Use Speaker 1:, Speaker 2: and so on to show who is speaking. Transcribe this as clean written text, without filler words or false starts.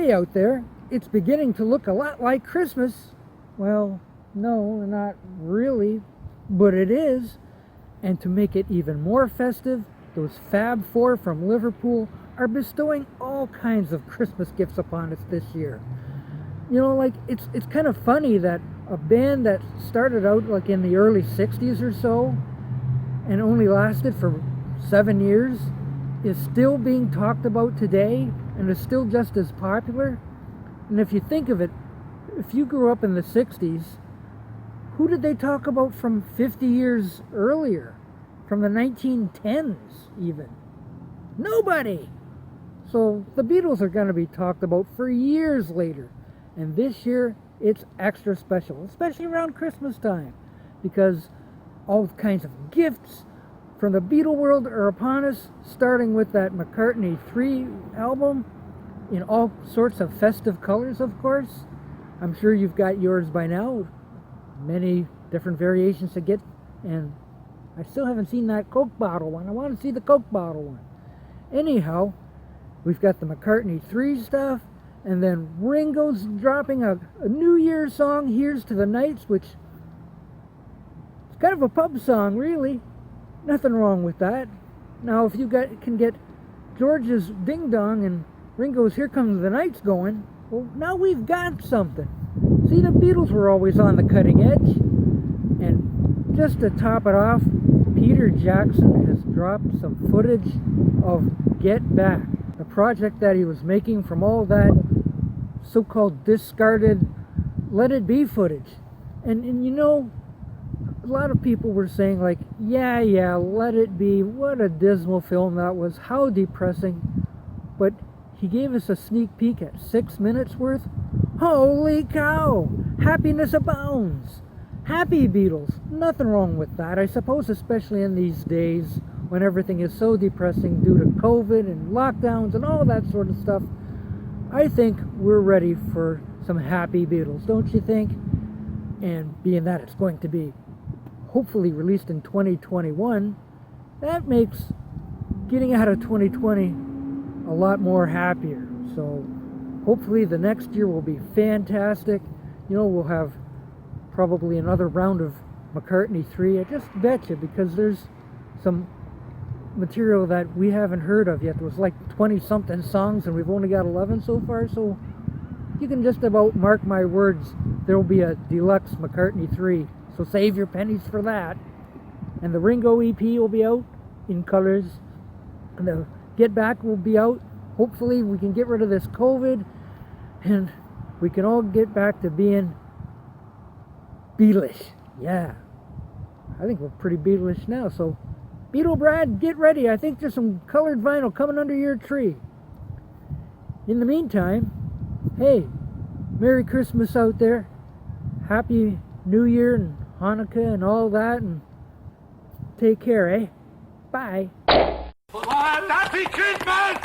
Speaker 1: Hey out there, it's beginning to look a lot like Christmas. Well, no, not really, but it is. And to make it even more festive, those Fab Four from Liverpool are bestowing all kinds of Christmas gifts upon us this year. You know, like, it's kind of funny that a band that started out like in the early 60s or so and only lasted for 7 years is still being talked about today and is still just as popular. And if you think of it, if you grew up in the 60s, who did they talk about from 50 years earlier? From the 1910s even? Nobody! So the Beatles are going to be talked about for years later. And this year, it's extra special, especially around Christmas time, because all kinds of gifts from the Beatle world are upon us, starting with that McCartney 3 album in all sorts of festive colors, of course. I'm sure you've got yours by now. Many different variations to get, and I still haven't seen that Coke bottle one. I want to see the Coke bottle one. Anyhow, we've got the McCartney 3 stuff, and then Ringo's dropping a New Year's song, Here's to the Nights, which is kind of a pub song, really. Nothing wrong with that. Now, if you can get George's Ding Dong and Ringo's Here Comes the Nights going, well, now we've got something. See, the Beatles were always on the cutting edge. And just to top it off, Peter Jackson has dropped some footage of Get Back, the project that he was making from all that so-called discarded Let It Be footage. And you know, a lot of people were saying like, yeah, Let It Be, what a dismal film that was, how depressing. But he gave us a sneak peek at 6 minutes worth. Holy cow! Happiness abounds! Happy Beatles! Nothing wrong with that, I suppose, especially in these days when everything is so depressing due to COVID and lockdowns and all that sort of stuff. I think we're ready for some happy Beatles, don't you think? And being that it's going to be hopefully released in 2021, that makes getting out of 2020 a lot more happier. So hopefully the next year will be fantastic. You know, we'll have probably another round of McCartney 3. I just bet you, because there's some material that we haven't heard of yet. There was like 20 something songs and we've only got 11 so far, so you can just about mark my words, there will be a deluxe McCartney 3, so save your pennies for that. And the Ringo EP will be out in colors, and the Get Back will be out. Hopefully we can get rid of this COVID and we can all get back to being Beatlish. Yeah, I think we're pretty Beatlish now, so Beatle Brad, get ready. I think there's some colored vinyl coming under your tree. In the meantime, hey, Merry Christmas out there. Happy New Year and Hanukkah and all that, and take care, eh? Bye.
Speaker 2: Happy Christmas!